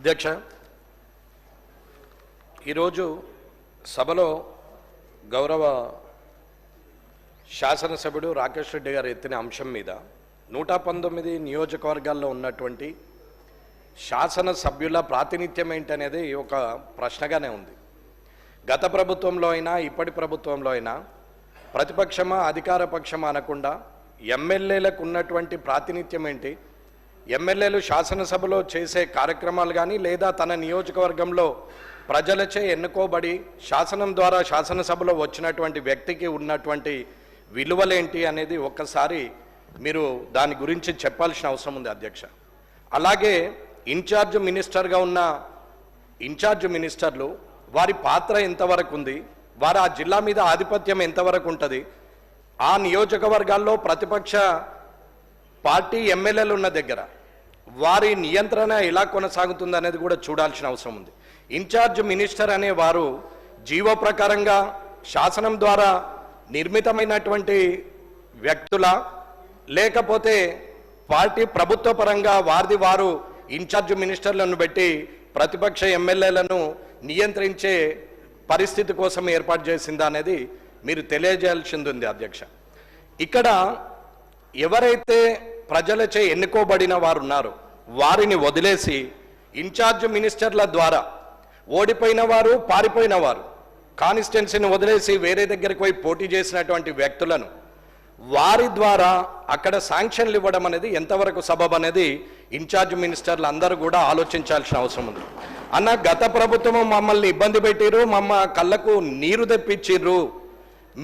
అధ్యక్ష, ఈరోజు సభలో గౌరవ శాసనసభ్యుడు రాకేష్ రెడ్డి గారు ఎత్తిన అంశం మీద 119 నియోజకవర్గాల్లో ఉన్నటువంటి శాసనసభ్యుల ప్రాతినిధ్యం ఏంటనేది ఒక ప్రశ్నగానే ఉంది. గత ప్రభుత్వంలో అయినా ఇప్పటి ప్రభుత్వంలో అయినా ప్రతిపక్షమా అధికార పక్షమా అనకుండా ఎమ్మెల్యేలకు ఉన్నటువంటి ప్రాతినిధ్యం ఏంటి, ఎమ్మెల్యేలు శాసనసభలో చేసే కార్యక్రమాలు కానీ లేదా తన నియోజకవర్గంలో ప్రజలచే ఎన్నుకోబడి శాసనం ద్వారా శాసనసభలో వచ్చినటువంటి వ్యక్తికి ఉన్నటువంటి విలువలేంటి అనేది ఒక్కసారి మీరు దాని గురించి చెప్పాల్సిన అవసరం ఉంది అధ్యక్ష. అలాగే ఇన్ఛార్జ్ మినిస్టర్గా ఉన్న ఇన్ఛార్జ్ మినిస్టర్లు వారి పాత్ర ఎంతవరకు ఉంది, వారు ఆ జిల్లా మీద ఆధిపత్యం ఎంతవరకు ఉంటుంది, ఆ నియోజకవర్గాల్లో ప్రతిపక్ష పార్టీ ఎమ్మెల్యేలు ఉన్న దగ్గర వారి నియంత్రణ ఎలా కొనసాగుతుంది అనేది కూడా చూడాల్సిన అవసరం ఉంది. ఇన్ఛార్జ్ మినిస్టర్ అనే వారు జీవో ప్రకారంగా శాసనం ద్వారా నిర్మితమైనటువంటి వ్యక్తుల లేకపోతే పార్టీ ప్రభుత్వ పరంగా వారు ఇన్ఛార్జ్ మినిస్టర్లను పెట్టి ప్రతిపక్ష ఎమ్మెల్యేలను నియంత్రించే పరిస్థితి కోసం ఏర్పాటు చేసిందా అనేది మీరు తెలియజేయాల్సింది ఉంది అధ్యక్ష. ఇక్కడ ఎవరైతే ప్రజలచే ఎన్నుకోబడిన వారు ఉన్నారో వారిని వదిలేసి ఇన్ఛార్జ్ మినిస్టర్ల ద్వారా ఓడిపోయిన వారు పారిపోయిన వారు కాన్స్టిట్యున్సీని వదిలేసి వేరే దగ్గరికి పోయి పోటీ చేసినటువంటి వ్యక్తులను వారి ద్వారా అక్కడ శాంక్షన్లు ఇవ్వడం అనేది ఎంతవరకు సబబ్ అనేది ఇన్ఛార్జ్ మినిస్టర్లు అందరూ కూడా ఆలోచించాల్సిన అవసరం ఉంది. అన్న, గత ప్రభుత్వం మమ్మల్ని ఇబ్బంది పెట్టిరు, కళ్ళకు నీరు తెప్పించిర్రు,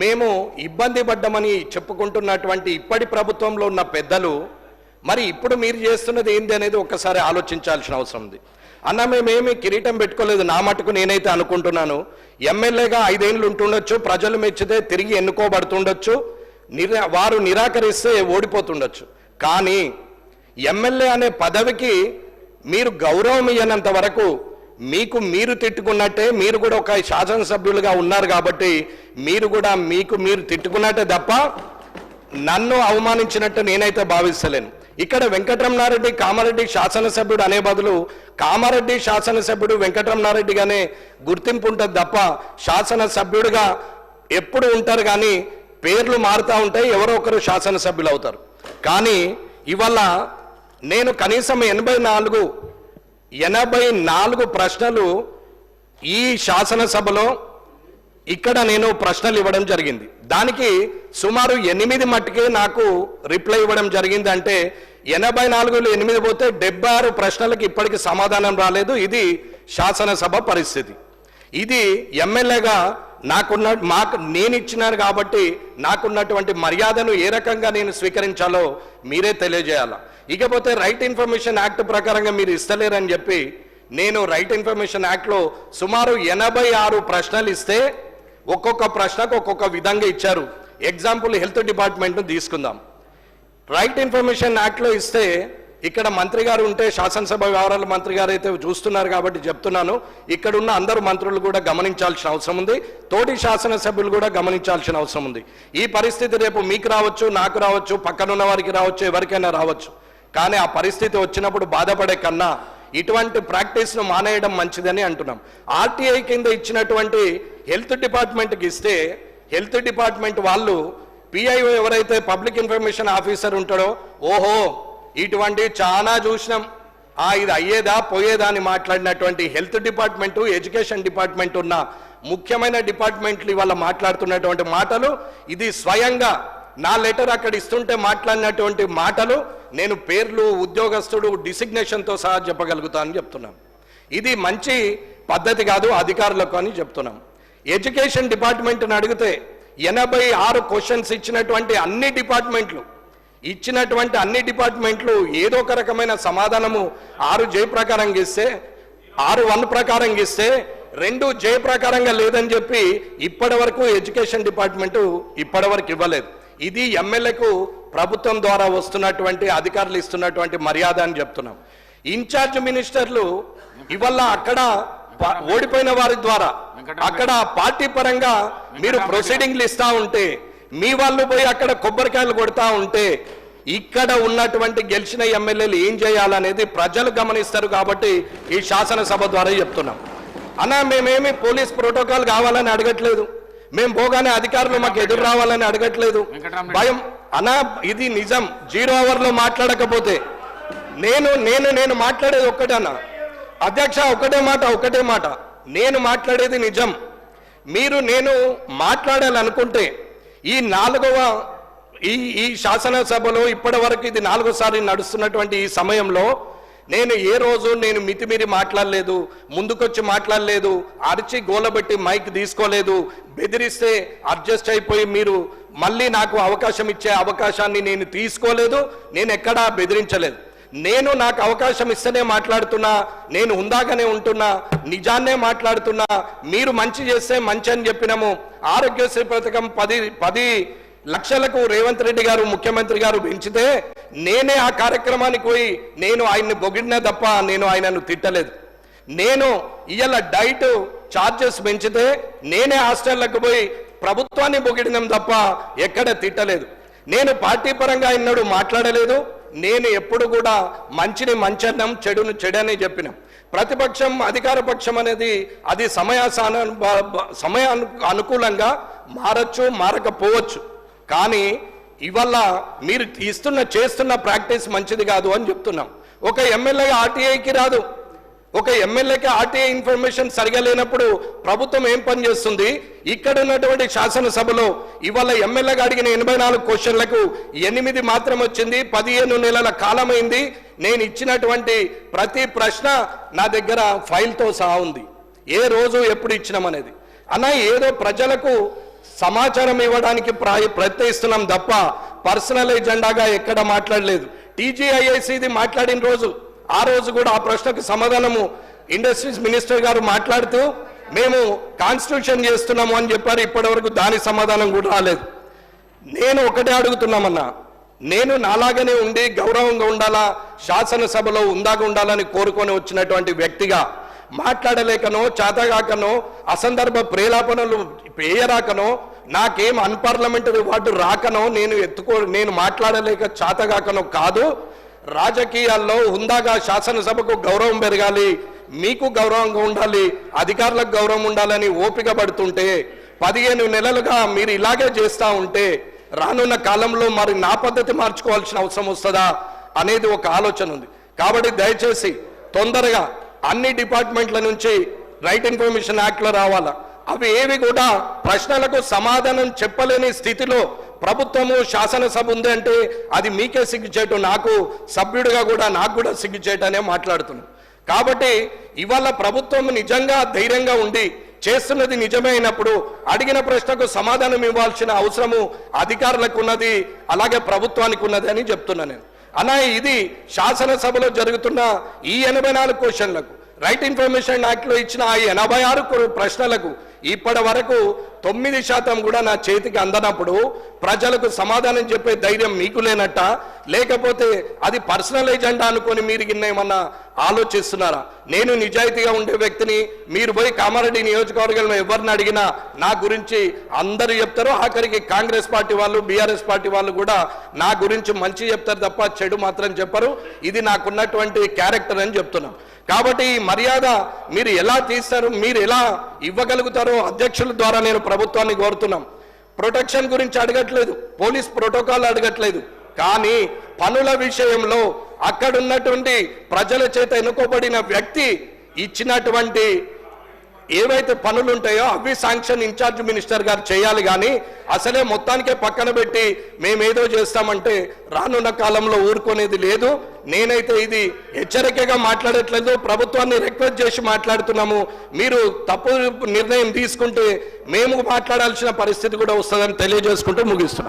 మేము ఇబ్బంది పడ్డామని చెప్పుకుంటున్నటువంటి ఇప్పటి ప్రభుత్వంలో ఉన్న పెద్దలు మరి ఇప్పుడు మీరు చేస్తున్నది ఏంది అనేది ఒక్కసారి ఆలోచించాల్సిన అవసరం ఉంది. అన్న, మేమేమి కిరీటం పెట్టుకోలేదు, నా మటుకు నేనైతే అనుకుంటున్నాను ఎమ్మెల్యేగా 5 ఏళ్ళు ఉంటుండొచ్చు, ప్రజలు మెచ్చితే తిరిగి ఎన్నుకోబడుతుండొచ్చు, వారు నిరాకరిస్తే ఓడిపోతుండొచ్చు. కానీ ఎమ్మెల్యే అనే పదవికి మీరు గౌరవం ఇయ్యనంత వరకు మీకు మీరు తిట్టుకున్నట్టే, మీరు కూడా ఒక శాసనసభ్యులుగా ఉన్నారు కాబట్టి మీరు కూడా మీరు తిట్టుకున్నట్టే తప్ప నన్ను అవమానించినట్టు నేనైతే భావిస్తలేను. ఇక్కడ వెంకటరమణారెడ్డి కామారెడ్డి శాసనసభ్యుడు అనే బదులు కామారెడ్డి శాసనసభ్యుడు వెంకటరమణారెడ్డిగానే గుర్తింపు ఉంటుంది తప్ప శాసనసభ్యుడిగా ఎప్పుడు ఉంటారు కానీ పేర్లు మారుతూ ఉంటాయి, ఎవరో ఒకరు శాసనసభ్యులు అవుతారు. కానీ ఇవాళ నేను కనీసం 84 ప్రశ్నలు ఈ శాసనసభలో ఇక్కడ నేను ప్రశ్నలు ఇవ్వడం జరిగింది. దానికి సుమారు 8 మట్టుకే నాకు రిప్లై ఇవ్వడం జరిగింది. అంటే 84లో 8 పోతే 76 ప్రశ్నలకు ఇప్పటికీ సమాధానం రాలేదు. ఇది శాసనసభ పరిస్థితి. ఇది ఎమ్మెల్యేగా నేను ఇచ్చినాను కాబట్టి నాకున్నటువంటి మర్యాదను ఏ రకంగా నేను స్వీకరించాలో మీరే తెలియజేయాల. ఇకపోతే రైట్ ఇన్ఫర్మేషన్ యాక్ట్ ప్రకారంగా మీరు ఇస్తలేరని చెప్పి నేను రైట్ ఇన్ఫర్మేషన్ యాక్ట్లో సుమారు 86 ప్రశ్నలు ఇస్తే ఒక్కొక్క ప్రశ్నకు ఒక్కొక్క విధంగా ఇచ్చారు. ఎగ్జాంపుల్ హెల్త్ డిపార్ట్మెంట్ను తీసుకుందాం. రైట్ ఇన్ఫర్మేషన్ యాక్ట్లో ఇస్తే ఇక్కడ మంత్రి గారు ఉంటే శాసనసభ వ్యవహారాల మంత్రి గారు అయితే చూస్తున్నారు కాబట్టి చెప్తున్నాను, ఇక్కడున్న అందరు మంత్రులు కూడా గమనించాల్సిన అవసరం ఉంది, తోటి శాసనసభ్యులు కూడా గమనించాల్సిన అవసరం ఉంది. ఈ పరిస్థితి రేపు మీకు రావచ్చు, నాకు రావచ్చు, పక్కనున్న వారికి రావచ్చు, ఎవరికైనా రావచ్చు. కానీ ఆ పరిస్థితి వచ్చినప్పుడు బాధపడే కన్నా ఇటువంటి ప్రాక్టీస్ను మానేయడం మంచిదని అంటున్నాం. ఆర్టీఐ కింద ఇచ్చినటువంటి హెల్త్ డిపార్ట్మెంట్కి ఇస్తే హెల్త్ డిపార్ట్మెంట్ వాళ్ళు పిఐఓ ఎవరైతే పబ్లిక్ ఇన్ఫర్మేషన్ ఆఫీసర్ ఉంటాడో, ఓహో ఇటువంటి చాలా చూసినాం, ఇది అయ్యేదా పోయేదా అని మాట్లాడినటువంటి హెల్త్ డిపార్ట్మెంటు ఎడ్యుకేషన్ డిపార్ట్మెంట్ ఉన్న ముఖ్యమైన డిపార్ట్మెంట్లు ఇవాళ మాట్లాడుతున్నటువంటి మాటలు, ఇది స్వయంగా నా లెటర్ అక్కడ ఇస్తుంటే మాట్లాడినటువంటి మాటలు నేను పేర్లు ఉద్యోగస్తుడు డిసిగ్నేషన్తో సహా చెప్పగలుగుతానని చెప్తున్నాం. ఇది మంచి పద్ధతి కాదు అధికారులకు అని చెప్తున్నాం. ఎడ్యుకేషన్ డిపార్ట్మెంట్ని అడిగితే 86 క్వశ్చన్స్ ఇచ్చినటువంటి అన్ని డిపార్ట్మెంట్లు ఏదో ఒక రకమైన సమాధానము 6 జే ప్రకారంగా ఇస్తే 6(1) ప్రకారంగా ఇస్తే 2 జే ప్రకారంగా లేదని చెప్పి ఇప్పటి వరకు ఎడ్యుకేషన్ డిపార్ట్మెంటు ఇప్పటివరకు ఇవ్వలేదు. ఇది ఎమ్మెల్యేకు ప్రభుత్వం ద్వారా వస్తున్నటువంటి అధికారులు ఇస్తున్నటువంటి మర్యాద అని చెప్తున్నాం. ఇన్ఛార్జ్ మినిస్టర్లు ఇవల్ల అక్కడ ఓడిపోయిన వారి ద్వారా అక్కడ పార్టీ పరంగా మీరు ప్రొసీడింగ్లు ఇస్తా ఉంటే, మీ వాళ్ళు పోయి అక్కడ కొబ్బరికాయలు కొడతా ఉంటే ఇక్కడ ఉన్నటువంటి గెలిచిన ఎమ్మెల్యేలు ఏం చేయాలనేది ప్రజలు గమనిస్తారు. కాబట్టి ఈ శాసనసభ ద్వారా చెప్తున్నాం. అన్నా మేమేమి పోలీస్ ప్రోటోకాల్ కావాలని అడగట్లేదు, మేము పోగానే అధికారులు మాకు ఎదురు రావాలని అడగట్లేదు. భయం అన్నా, ఇది నిజం. 0 అవర్లో మాట్లాడకపోతే నేను మాట్లాడేది ఒక్కటే అన్న అధ్యక్ష, ఒకటే మాట నేను మాట్లాడేది నిజం. నేను మాట్లాడాలనుకుంటే ఈ శాసనసభలో ఇప్పటి వరకు ఇది 4సారి నడుస్తున్నటువంటి ఈ సమయంలో నేను ఏ రోజు మితిమీరి మాట్లాడలేదు, ముందుకొచ్చి మాట్లాడలేదు, అరిచి గోలబెట్టి మైక్ తీసుకోలేదు, బెదిరిస్తే అడ్జస్ట్ అయిపోయి మీరు మళ్ళీ నాకు అవకాశం ఇచ్చే అవకాశాన్ని నేను తీసుకోలేదు, నేను ఎక్కడా బెదిరించలేదు. నాకు అవకాశం ఇస్తేనే మాట్లాడుతున్నా, నేను హుందాగానే ఉంటున్నా, నిజాన్నే మాట్లాడుతున్నా. మీరు మంచి చేస్తే మంచి అని చెప్పినాము. ఆరోగ్యశ్రీ పథకం 10 లక్షలకు రేవంత్ రెడ్డి గారు ముఖ్యమంత్రి గారు పెంచితే నేనే ఆ కార్యక్రమానికి పోయి ఆయన్ని పొగిడినా తప్ప నేను ఆయనను తిట్టలేదు. ఇవాళ డైట్ ఛార్జెస్ పెంచితే నేనే హాస్టళ్లకు పోయి ప్రభుత్వాన్ని పొగిడినాం తప్ప ఎక్కడ తిట్టలేదు. పార్టీ పరంగా ఎన్నడూ మాట్లాడలేదు. ఎప్పుడు కూడా మంచిని మంచన్నం, చెడును చెడని చెప్పినాం. ప్రతిపక్షం అధికార పక్షం అనేది అది సమయ అనుకూలంగా మారచ్చు, మారకపోవచ్చు. కానీ ఇవల్ల మీరు చేస్తున్న ప్రాక్టీస్ మంచిది కాదు అని చెప్తున్నాం. ఒక ఎమ్మెల్యేగా ఆర్టీఐకి రాదు. ఒక ఎమ్మెల్యేకి ఆర్టీఐ ఇన్ఫర్మేషన్ సరిగా లేనప్పుడు ప్రభుత్వం ఏం పని చేస్తుంది? ఇక్కడ ఉన్నటువంటి శాసనసభలో ఇవాళ ఎమ్మెల్యేగా అడిగిన 84 క్వశ్చన్లకు 8 మాత్రం వచ్చింది. 15 నెలల కాలమైంది. నేను ఇచ్చినటువంటి ప్రతి ప్రశ్న నా దగ్గర ఫైల్తో సహా ఉంది. ఏ రోజు ఎప్పుడు ఇచ్చినామనేది. ఏదో ప్రజలకు సమాచారం ఇవ్వడానికి ప్రయత్నిస్తున్నాం తప్ప పర్సనల్ ఎజెండాగా ఎక్కడ మాట్లాడలేదు. టీజీఐఐసిది మాట్లాడిన రోజు, ఆ రోజు కూడా ఆ ప్రశ్నకు సమాధానము ఇండస్ట్రీస్ మినిస్టర్ గారు మాట్లాడుతూ మేము కాన్స్టిట్యూషన్ చేస్తున్నాము అని చెప్పారు. ఇప్పటి వరకు దాని సమాధానం కూడా రాలేదు. ఒకటే అడుగుతున్నామన్నా, నాలాగానే ఉండి గౌరవంగా ఉండాలా, శాసనసభలో ఉందాగా ఉండాలని కోరుకొని వచ్చినటువంటి వ్యక్తిగా మాట్లాడలేకనో, చేతగాకనో, అసందర్భ ప్రేలాపనలు పేయరాకనో, నాకేం అన్పార్లమెంటరీ వార్డు రాకనో, నేను మాట్లాడలేక చేతగాకనో కాదు. రాజకీయాల్లో హుందాగా శాసనసభకు గౌరవం పెరగాలి, మీకు గౌరవంగా ఉండాలి, అధికారులకు గౌరవం ఉండాలని ఓపిక పడుతుంటే 15 నెలలుగా మీరు ఇలాగే చేస్తూ ఉంటే రానున్న కాలంలో మరి నా పద్ధతి మార్చుకోవాల్సిన అవసరం వస్తుందా అనేది ఒక ఆలోచన ఉంది. కాబట్టి దయచేసి తొందరగా అన్ని డిపార్ట్మెంట్ల నుంచి రైట్ ఇన్ఫర్మేషన్ యాక్ట్లో రావాలా. అవి ఏవి కూడా ప్రశ్నలకు సమాధానం చెప్పలేని స్థితిలో ప్రభుత్వము శాసనసభ ఉంది అంటే అది మీకే సిగ్గుచేటు, నాకు సభ్యుడిగా కూడా నాకు కూడా సిగ్గుచేటనే మాట్లాడుతున్నాం. కాబట్టి ఇవాళ ప్రభుత్వం నిజంగా ధైర్యంగా ఉండి చేస్తున్నది నిజమే అయినప్పుడు అడిగిన ప్రశ్నకు సమాధానం ఇవ్వాల్సిన అవసరము అధికారులకు ఉన్నది, అలాగే ప్రభుత్వానికి ఉన్నది అని చెప్తున్నా నేను. ఇది శాసనసభలో జరుగుతున్న ఈ 84 క్వశ్చన్లకు రైట్ ఇన్ఫర్మేషన్ యాక్ట్లో ఇచ్చిన ఆ 86 ప్రశ్నలకు ఇప్పటి వరకు 9% కూడా నా చేతికి అందనప్పుడు ప్రజలకు సమాధానం చెప్పే ధైర్యం మీకు లేనట్ట, లేకపోతే అది పర్సనల్ ఎజెండా అనుకొని మీరు ఏమన్నా ఆలోచిస్తున్నారా? నేను నిజాయితీగా ఉండే వ్యక్తిని. మీరు పోయి కామారెడ్డి నియోజకవర్గంలో ఎవరిని అడిగినా నా గురించి అందరూ చెప్తారు. ఆఖరికి కాంగ్రెస్ పార్టీ వాళ్ళు, బీఆర్ఎస్ పార్టీ వాళ్ళు కూడా నా గురించి మంచి చెప్తారు తప్ప చెడు మాత్రం చెప్పరు. ఇది నాకున్నటువంటి క్యారెక్టర్ అని చెప్తున్నాం. కాబట్టి ఈ మర్యాద మీరు ఎలా తీస్తారు, మీరు ఎలా ఇవ్వగలుగుతారో అధ్యక్షుల ద్వారా నేను ప్రభుత్వాన్ని కోరుతున్నాం. ప్రొటెక్షన్ గురించి అడగట్లేదు, పోలీస్ ప్రోటోకాల్ అడగట్లేదు. కానీ పనుల విషయంలో అక్కడున్నటువంటి ప్రజల చేత ఎన్నుకోబడిన వ్యక్తి ఇచ్చినటువంటి ఏవైతే పనులు ఉంటాయో అవి శాంక్షన్ ఇన్ఛార్జ్ మినిస్టర్ గారు చేయాలి. కానీ అసలే మొత్తానికే పక్కన పెట్టి మేమేదో చేస్తామంటే రానున్న కాలంలో ఊరుకునేది లేదు. నేనైతే ఇది హెచ్చరికగా మాట్లాడట్లేదు, ప్రభుత్వాన్ని రిక్వెస్ట్ చేసి మాట్లాడుతున్నాము. మీరు తప్పు నిర్ణయం తీసుకుంటే మేము మాట్లాడాల్సిన పరిస్థితి కూడా వస్తుందని తెలియజేసుకుంటూ ముగిస్తున్నాం.